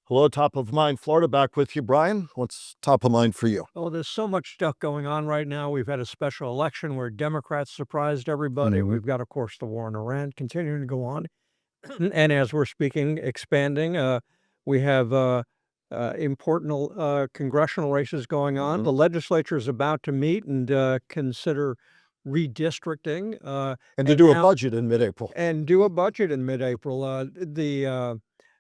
Hello, top of mind Florida, back with you, Brian. What's top of mind for you? Oh, there's so much stuff going on right now. We've had a special election where Democrats surprised everybody. We've got, of course, the war in Iran continuing to go on. And as we're speaking, expanding, we have important congressional races going on. The legislature is about to meet and consider redistricting. And to do a budget in mid-April. And do a budget in mid-April.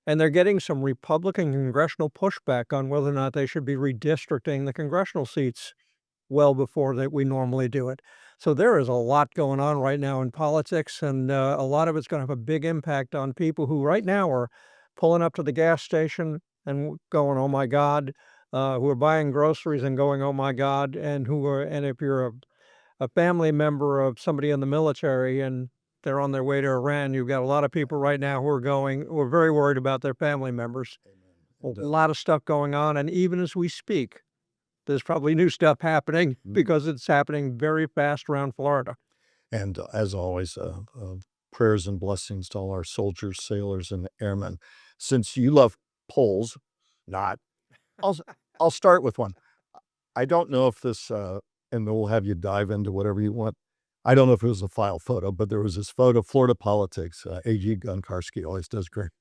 And they're getting some Republican congressional pushback on whether or not they should be redistricting the congressional seats well before that we normally do it. So there is a lot going on right now in politics, and a lot of it's going to have a big impact on people who right now are pulling up to the gas station and going, "Oh my God," who are buying groceries and going, "Oh my God," and if you're a family member of somebody in the military and they're on their way to Iran, you've got a lot of people right now who are very worried about their family members. A lot of stuff going on, and even as we speak, there's probably new stuff happening because it's happening very fast around Florida. And as always, prayers and blessings to all our soldiers, sailors, and airmen. Since you love polls, I'll start with one. I don't know if this, and we'll have you dive into whatever you want. I don't know if it was a file photo, but there was this photo, Florida politics. AG Gunkarski always does great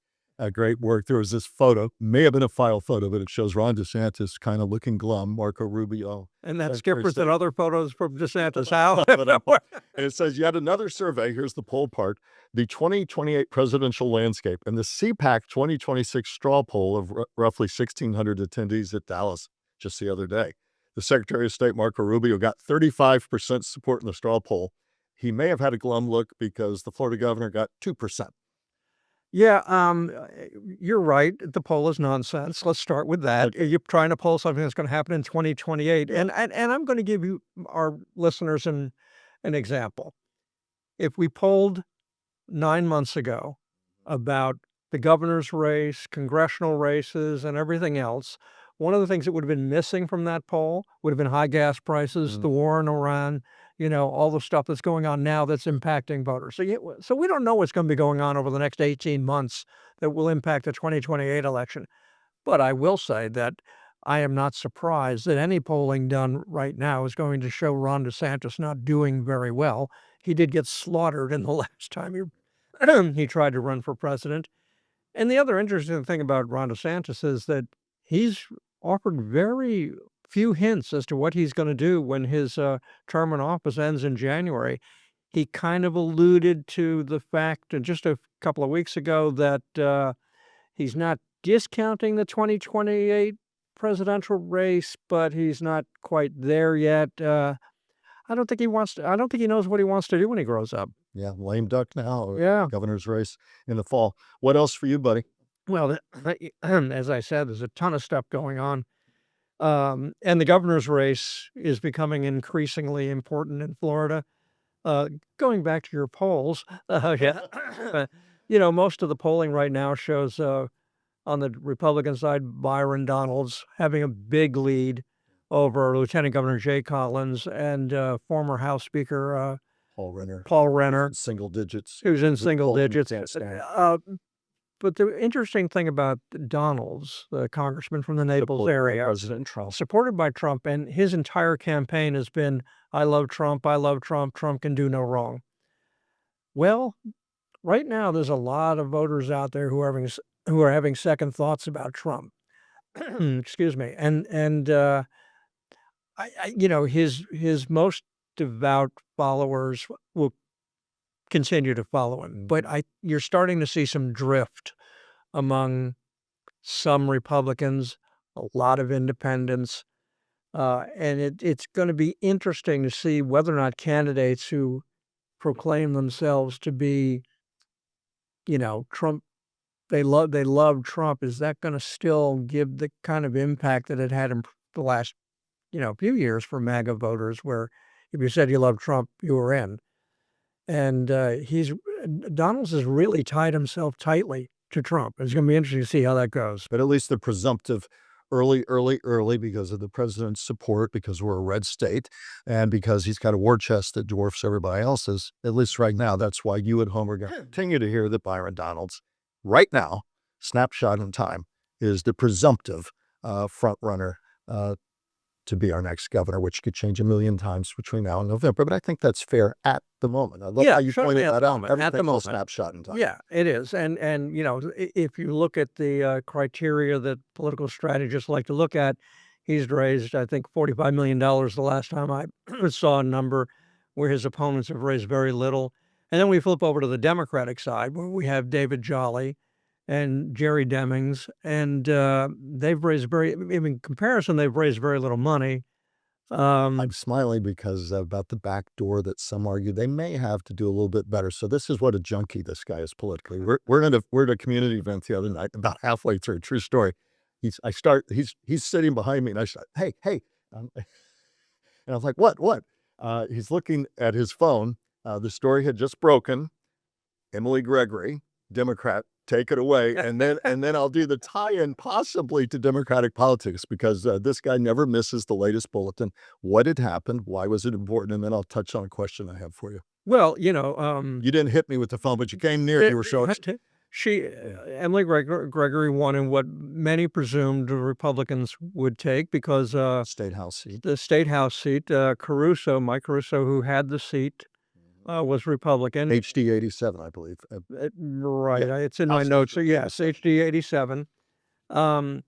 work. There was this photo, may have been a file photo, but it shows Ron DeSantis kind of looking glum, Marco Rubio. And that skippers and other photos from DeSantis. How? And it says, yet another survey, here's the poll part, the 2028 presidential landscape, and the CPAC 2026 straw poll of roughly 1,600 attendees at Dallas just the other day. The Secretary of State, Marco Rubio, got 35% support in the straw poll. He may have had a glum look because the Florida governor got 2%. Yeah, you're right. The poll is nonsense. Let's start with that. You're trying to poll something that's going to happen in 2028. And I'm going to give you, our listeners, an example. If we polled 9 months ago about the governor's race, congressional races, and everything else, one of the things that would have been missing from that poll would have been high gas prices, the war in Iran, all the stuff that's going on now that's impacting voters. So we don't know what's going to be going on over the next 18 months that will impact the 2028 election. But I will say that I am not surprised that any polling done right now is going to show Ron DeSantis not doing very well. He did get slaughtered in the last time he tried to run for president. And the other interesting thing about Ron DeSantis is that he's offered very few hints as to what he's going to do when his term in office ends in January. He kind of alluded to the fact just a couple of weeks ago that he's not discounting the 2028 presidential race, but he's not quite there yet. I don't think he knows what he wants to do when he grows up. Yeah, lame duck now. Yeah. Governor's race in the fall. What else for you, buddy? Well, as I said, there's a ton of stuff going on. And the governor's race is becoming increasingly important in Florida. Going back to your polls, most of the polling right now shows on the Republican side, Byron Donalds having a big lead over Lieutenant Governor Jay Collins and former House Speaker Paul Renner. Single digits. Who's in single digits. But the interesting thing about Donalds, the congressman from the Naples area, President Trump, supported by Trump, and his entire campaign has been, "I love Trump, I love Trump, Trump can do no wrong." Well, right now there's a lot of voters out there who are having second thoughts about Trump. Excuse me, and his most devout followers will continue to follow him. But you're starting to see some drift among some Republicans, a lot of independents, and it's going to be interesting to see whether or not candidates who proclaim themselves to be, Trump, they love Trump, is that going to still give the kind of impact that it had in the last, few years for MAGA voters, where if you said you love Trump, you were in. And Donalds has really tied himself tightly to Trump. It's going to be interesting to see how that goes. But at least the presumptive early because of the president's support, because we're a red state, and because he's got a war chest that dwarfs everybody else's, at least right now. That's why you at home are going to continue to hear that Byron Donalds, right now, snapshot in time, is the presumptive front runner to be our next governor, which could change a million times between now and November. But I think that's fair at the moment. I love how you certainly pointed at that the out. moment, at the Everything's a moment. snapshot in time. Yeah, it is. And if you look at the criteria that political strategists like to look at, he's raised, I think, $45 million the last time I saw a number, where his opponents have raised very little. And then we flip over to the Democratic side, where we have David Jolly and Jerry Demings, and they've raised in comparison, they've raised very little money. I'm smiling because about the back door that some argue they may have to do a little bit better. So this is what a junkie this guy is politically. We're at a community event the other night. About halfway through, true story. He's sitting behind me, and I said, "Hey," and I was like, "What?" He's looking at his phone. The story had just broken. Emily Gregory, Democrat, take it away, and then I'll do the tie-in possibly to Democratic politics, because this guy never misses the latest bulletin. What had happened? Why was it important? And then I'll touch on a question I have for you. Well, You didn't hit me with the phone, but you came near. You were showing. Emily Gregory won in what many presumed Republicans would take, because State House seat. the state house seat, Mike Caruso, who had the seat, was Republican. HD 87, I believe. Right, yeah. it's in my House notes. So District yes, HD 87. And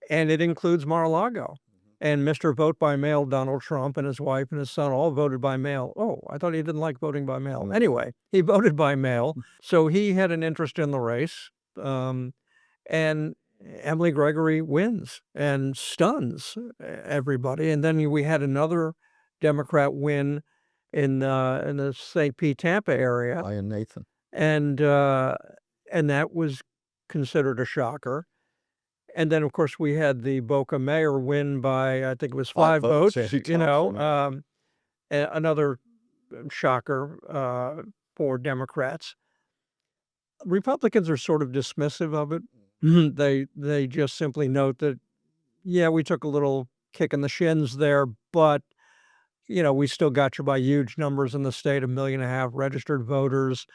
it includes Mar-a-Lago. And Mr. Vote by Mail, Donald Trump, and his wife and his son all voted by mail. Oh, I thought he didn't like voting by mail. Anyway, he voted by mail, so he had an interest in the race. And Emily Gregory wins and stuns everybody. And then we had another Democrat win in the St. Pete, Tampa area, Ian Nathan. and that was considered a shocker. And then, of course, we had the Boca mayor win by, I think it was 5 votes. Another shocker for Democrats. Republicans are sort of dismissive of it. They just simply note that, yeah, we took a little kick in the shins there, but we still got you by huge numbers in the state, 1.5 million registered voters.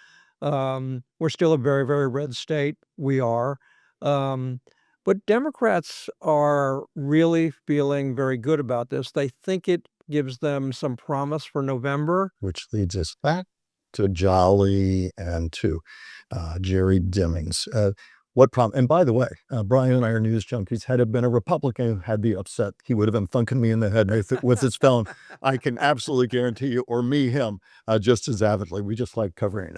We're still a very, very red state. We are. But Democrats are really feeling very good about this. They think it gives them some promise for November. Which leads us back to Jolly and to Jerry Demings. What problem? And by the way, Brian and I are news junkies. Had it been a Republican who had the upset, he would have been thunking me in the head with his phone. I can absolutely guarantee you, or him, just as avidly. We just like covering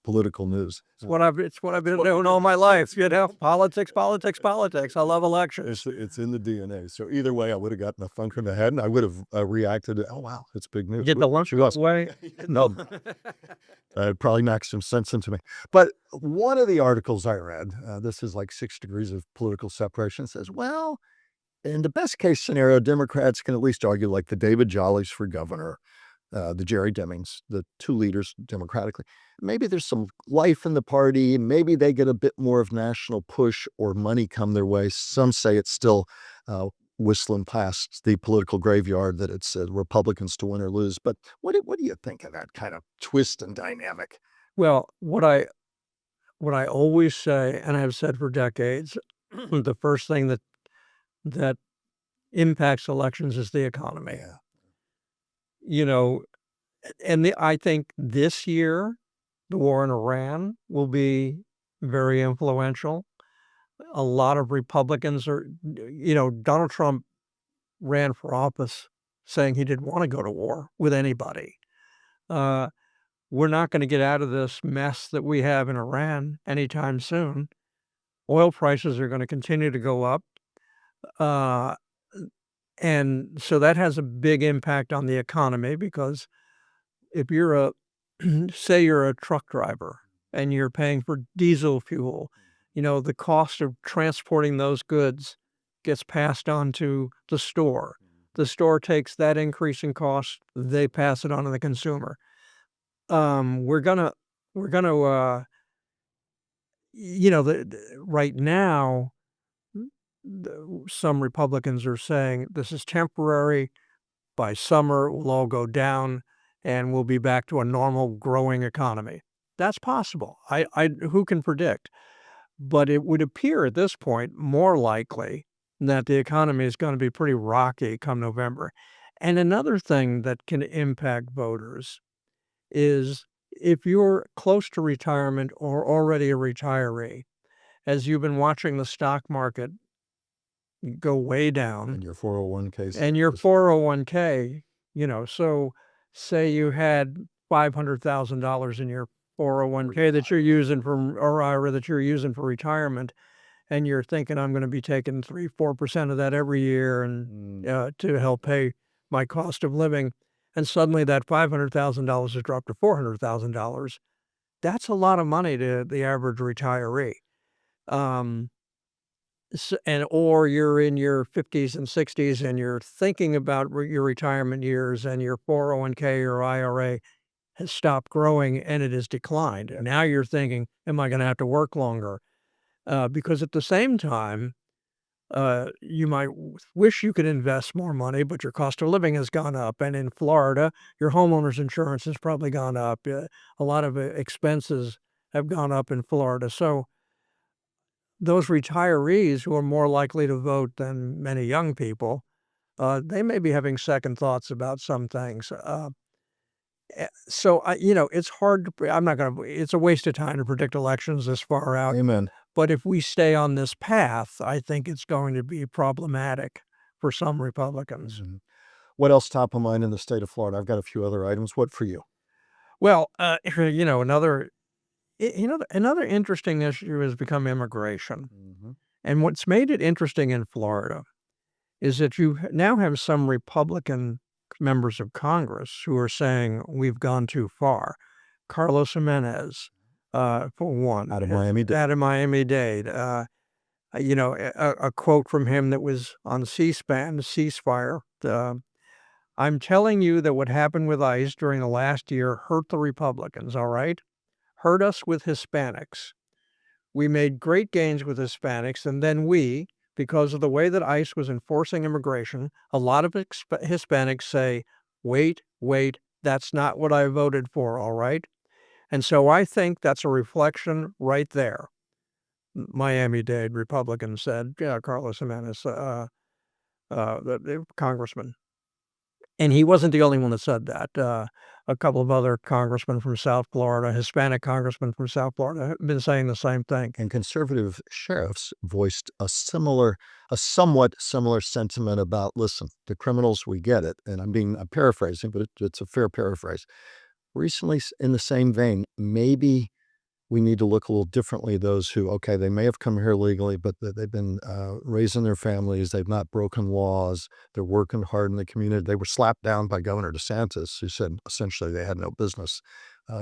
political news. It's what I've been doing all my life. Politics. I love elections. It's in the DNA. So either way, I would have gotten a thunk in the head, and I would have reacted. Oh wow, it's big news. Did the lunch way? No, it probably knocked some sense into me. But one of the articles I read, this is like 6 degrees of political separation, says, well, in the best case scenario, Democrats can at least argue like the David Jollies for governor, the Jerry Demings, the 2 leaders democratically. Maybe there's some life in the party. Maybe they get a bit more of national push or money come their way. Some say it's still whistling past the political graveyard, that it's Republicans to win or lose. But what do you think of that kind of twist and dynamic? Well, what I always say, and I've said for decades, the first thing that impacts elections is the economy. Yeah. And I think this year, the war in Iran will be very influential. A lot of Republicans Donald Trump ran for office saying he didn't want to go to war with anybody. We're not going to get out of this mess that we have in Iran anytime soon. Oil prices are going to continue to go up. And so that has a big impact on the economy, because if you're say you're a truck driver and you're paying for diesel fuel, the cost of transporting those goods gets passed on to the store. The store takes that increase in cost, they pass it on to the consumer. Right now, some Republicans are saying this is temporary. By summer, we'll all go down and we'll be back to a normal growing economy. That's possible. Who can predict? But it would appear at this point more likely that the economy is going to be pretty rocky come November. And another thing that can impact voters is if you're close to retirement or already a retiree, as you've been watching the stock market go way down And your 401k. and your 401k, so say you had $500,000 in your 401k that you're using or IRA that you're using for retirement, and you're thinking, I'm going to be taking 3-4% of that every year and to help pay my cost of living. And suddenly that $500,000 has dropped to $400,000. That's a lot of money to the average retiree. Or you're in your 50s and 60s and you're thinking about your retirement years and your 401k or IRA has stopped growing and it has declined. And now you're thinking, am I going to have to work longer? Because at the same time, you might wish you could invest more money, but your cost of living has gone up. And in Florida, your homeowner's insurance has probably gone up. A lot of expenses have gone up in Florida. So those retirees who are more likely to vote than many young people, they may be having second thoughts about some things. So it's hard to. I'm not going to. It's a waste of time to predict elections this far out. Amen. But if we stay on this path, I think it's going to be problematic for some Republicans. Mhm. What else top of mind in the state of Florida? I've got a few other items. What for you? Well, another interesting issue has become immigration. Mhm. And what's made it interesting in Florida is that you now have some Republican members of Congress who are saying we've gone too far. Carlos Jimenez, for one, Out of Miami-Dade. out of Miami-Dade. A quote from him that was on C-SPAN, ceasefire. I'm telling you that what happened with ICE during the last year hurt the Republicans, all right? Hurt us with Hispanics. We made great gains with Hispanics, and then because of the way that ICE was enforcing immigration, a lot of Hispanics say, wait, that's not what I voted for, all right? And so I think that's a reflection right there. Miami-Dade Republican said, yeah, Carlos Jimenez, the congressman. And he wasn't the only one that said that. A couple of other congressmen from South Florida, Hispanic congressmen from South Florida, have been saying the same thing. And conservative sheriffs voiced a somewhat similar sentiment about, listen, the criminals, we get it. And I'm paraphrasing, but it's a fair paraphrase. Recently, in the same vein, maybe we need to look a little differently at those who, okay, they may have come here legally, but they've been raising their families. They've not broken laws. They're working hard in the community. They were slapped down by Governor DeSantis, who said essentially they had no business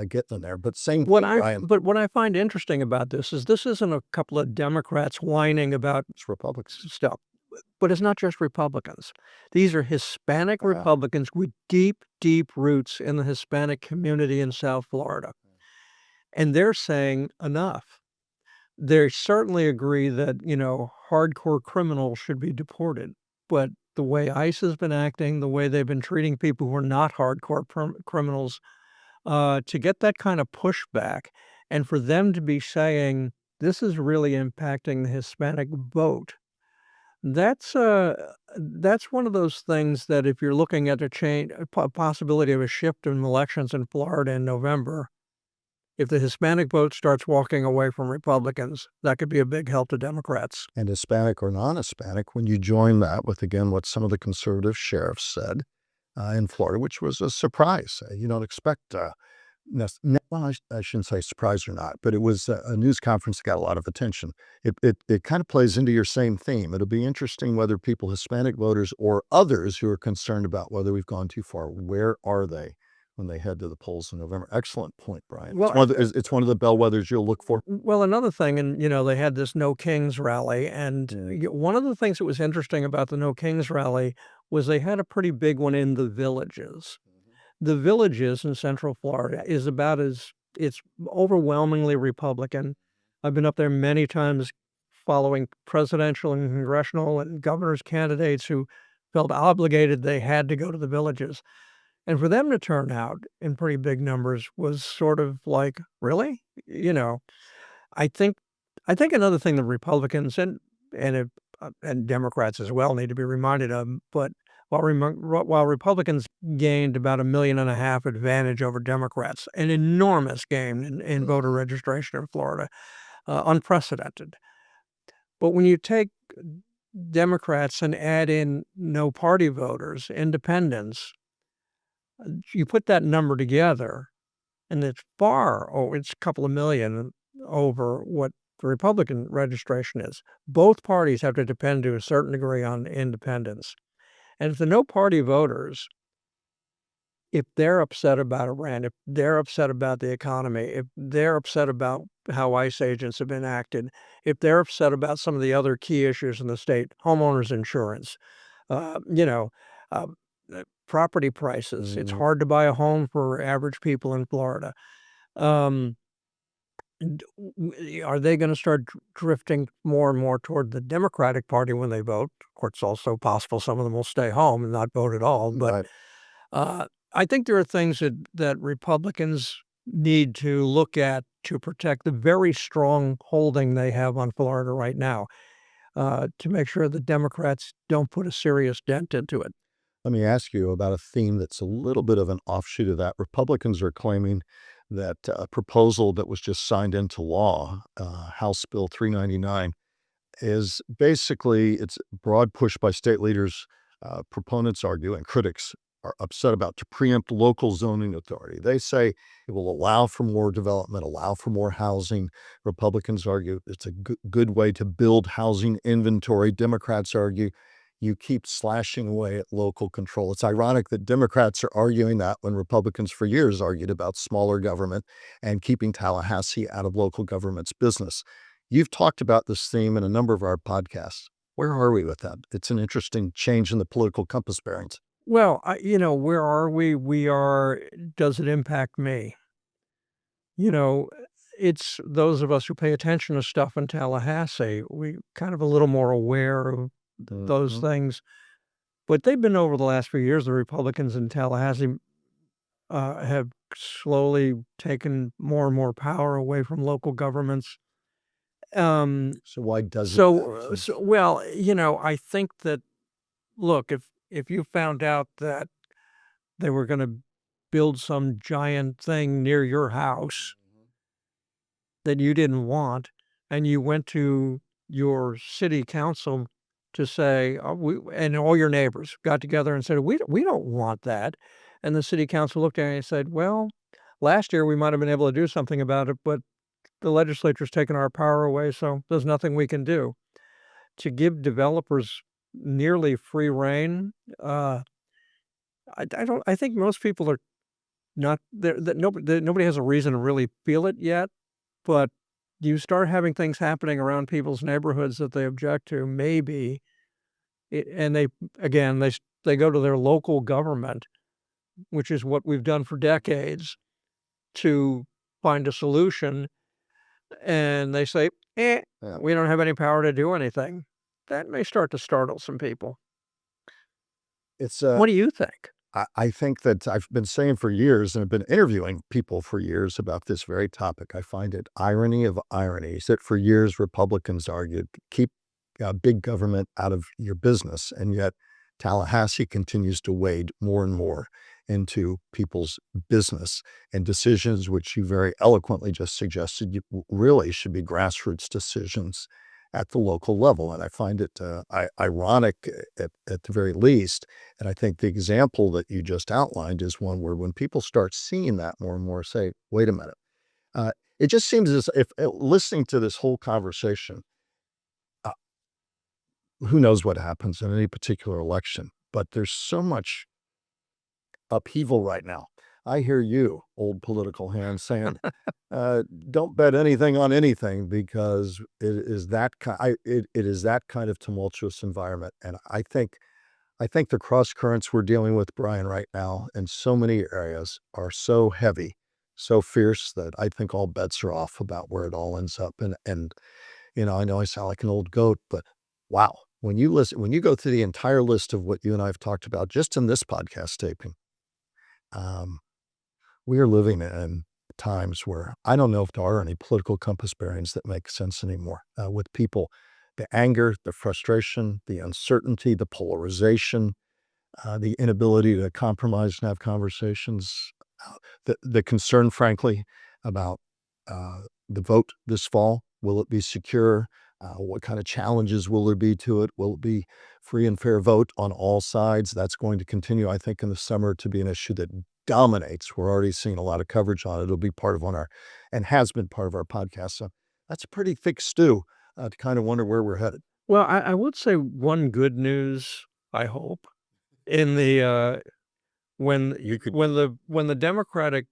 getting in there. But But what I find interesting about this isn't a couple of Democrats whining about it's Republicans. stuff. But it's not just Republicans. These are Hispanic Republicans with deep, deep roots in the Hispanic community in South Florida. And they're saying enough. They certainly agree that, hardcore criminals should be deported. But the way ICE has been acting, the way they've been treating people who are not hardcore criminals, to get that kind of pushback and for them to be saying this is really impacting the Hispanic vote. That's one of those things that if you're looking at a possibility of a shift in elections in Florida in November, if the Hispanic vote starts walking away from Republicans, that could be a big help to Democrats. And Hispanic or non-Hispanic, when you join that with, again, what some of the conservative sheriffs said in Florida, which was a surprise. You don't expect, well, I shouldn't say surprise or not, but it was a news conference that got a lot of attention. It kind of plays into your same theme. It'll be interesting whether people, Hispanic voters or others who are concerned about whether we've gone too far, where are they when they head to the polls in November? Excellent point, Brian. Well, it's one of the bellwethers you'll look for. Well, another thing, and they had this No Kings rally, and one of the things that was interesting about the No Kings rally was they had a pretty big one in the Villages. The Villages in Central Florida it's overwhelmingly Republican. I've been up there many times following presidential and congressional and governor's candidates who felt obligated they had to go to the Villages. And for them to turn out in pretty big numbers was sort of like, really? I think I think another thing that Republicans and Democrats as well need to be reminded of, but while Republicans gained about 1.5 million advantage over Democrats, an enormous gain in voter registration in Florida, unprecedented. But when you take Democrats and add in no party voters, independents, you put that number together, and it's it's a couple of million over what the Republican registration is. Both parties have to depend to a certain degree on independents. And if the no party voters, if they're upset about Iran, if they're upset about the economy, if they're upset about how ICE agents have been acted, if they're upset about some of the other key issues in the state, homeowners insurance, uh, you know, uh, property prices, it's hard to buy a home for average people in Florida. Um, are they going to start drifting more and more toward the Democratic Party when they vote? Of course, it's also possible some of them will stay home and not vote at all. But Right. I think there are things that Republicans need to look at to protect the very strong holding they have on Florida right now, to make sure the Democrats don't put a serious dent into it. Let me ask you about a theme that's a little bit of an offshoot of that. Republicans are claiming that a proposal that was just signed into law, House Bill 399, is basically it's broad push by state leaders. Proponents argue and critics are upset about to preempt local zoning authority. They say it will allow for more development, allow for more housing. Republicans argue it's a good way to build housing inventory. Democrats argue you keep slashing away at local control. It's ironic that Democrats are arguing that when Republicans for years argued about smaller government and keeping Tallahassee out of local government's business. You've talked about this theme in a number of our podcasts. Where are we with that? It's an interesting change in the political compass bearings. Well, where are we? Does it impact me? You know, it's those of us who pay attention to stuff in Tallahassee, we kind of a little more aware of those Mhm. things. But they've been over the last few years, the Republicans in Tallahassee have slowly taken more and more power away from local governments. Um, So why doesn't that so, change? well, I think that look, if you found out that they were going to build some giant thing near your house that you didn't want, and you went to your city council to say, and all your neighbors got together and said, we don't want that. And the city council looked at it and said, well, last year we might have been able to do something about it, but the legislature's taken our power away, so there's nothing we can do. To give developers nearly free rein, I think most people are not there, nobody has a reason to really feel it yet. But you start having things happening around people's neighborhoods that they object to, maybe, and they go to their local government, which is what we've done for decades, to find a solution, and they say, Yeah. we don't have any power to do anything. That may start to startle some people. It's What do you think? I think that I've been saying for years and I've been interviewing people for years about this very topic. I find it irony of ironies that for years Republicans argued keep big government out of your business, and yet Tallahassee continues to wade more and more into people's business and decisions, which you very eloquently just suggested really should be grassroots decisions at the local level. And I find it ironic at the very least. And I think the example that you just outlined is one where when people start seeing that more and more, say, wait a minute. It just seems as if listening to this whole conversation, uh, who knows what happens in any particular election, but there's so much upheaval right now. I hear you, old political hand, saying, don't bet anything on anything because it is that kind of tumultuous environment. And I think the cross currents we're dealing with, Brian, right now in so many areas are so heavy, so fierce that I think all bets are off about where it all ends up. And I know I sound like an old goat, but wow, when you go through the entire list of what you and I have talked about just in this podcast taping, um, we are living in times where I don't know if there are any political compass bearings that make sense anymore with people. The anger, the frustration, the uncertainty, the polarization, the inability to compromise and have conversations, the concern, frankly, about the vote this fall. Will it be secure? What kind of challenges will there be to it? Will it be free and fair vote on all sides? That's going to continue, I think, in the summer to be an issue that dominates. We're already seeing a lot of coverage on it. It'll be part of and has been part of our podcast. So that's a pretty thick stew to kind of wonder where we're headed. Well, I would say one good news, I hope, in the when the Democratic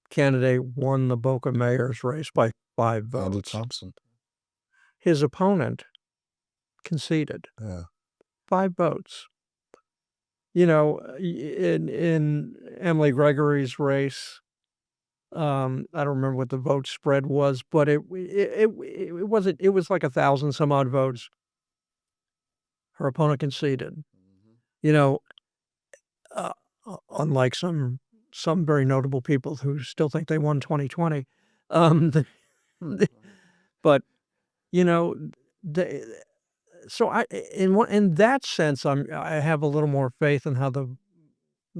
candidate won the Boca mayor's race by 5 Andrew votes, Thompson. his opponent conceded Yeah. 5 votes. You know, in Emily Gregory's race, I don't remember what the vote spread was, but it wasn't. It was like 1,000 some odd votes. Her opponent conceded. You know, unlike some very notable people who still think they won 2020. But, you know, so in that sense, I have a little more faith in how the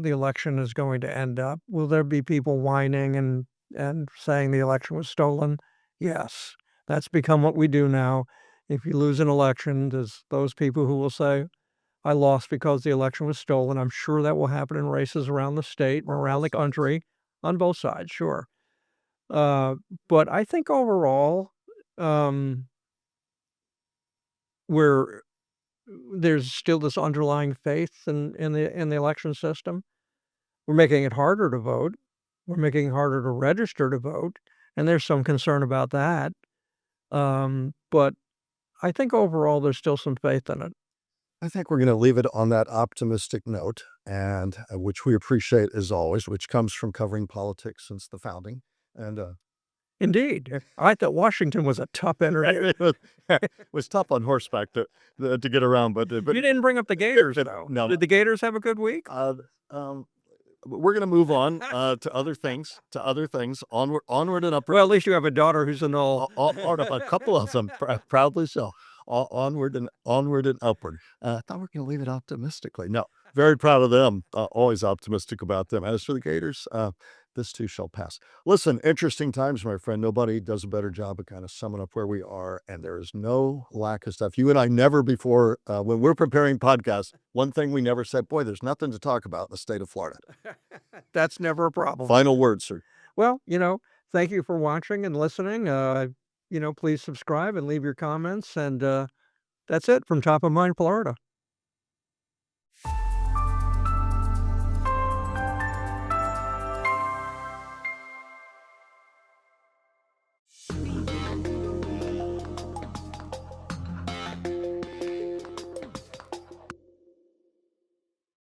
election is going to end up. Will there be people whining and saying the election was stolen? Yes, that's become what we do now. If you lose an election, there's those people who will say, I lost because the election was stolen. I'm sure that will happen in races around the state or around the country on both sides, sure. But I think overall, there's still this underlying faith in the election system. We're making it harder to vote. We're making it harder to register to vote, and there's some concern about that. But I think overall there's still some faith in it. I think we're going to leave it on that optimistic note, and which we appreciate as always, which comes from covering politics since the founding. And Indeed, I thought Washington was a tough interview. it was tough on horseback to get around, but You didn't bring up the Gators, though. No. Did the Gators have a good week? We're going to move on to other things. Onward and upward. Well, at least you have a daughter who's an old. A couple of them, proudly so. Onward and upward. I thought we were going to leave it optimistically. No, very proud of them. Always optimistic about them. As for the Gators, this too shall pass. Listen, interesting times, my friend. Nobody does a better job of kind of summing up where we are, and there is no lack of stuff. You and I never before, when we're preparing podcasts, one thing we never said, boy, there's nothing to talk about in the state of Florida. That's never a problem. Final word, sir. Well, thank you for watching and listening. Please subscribe and leave your comments. And that's it from Top of Mind, Florida.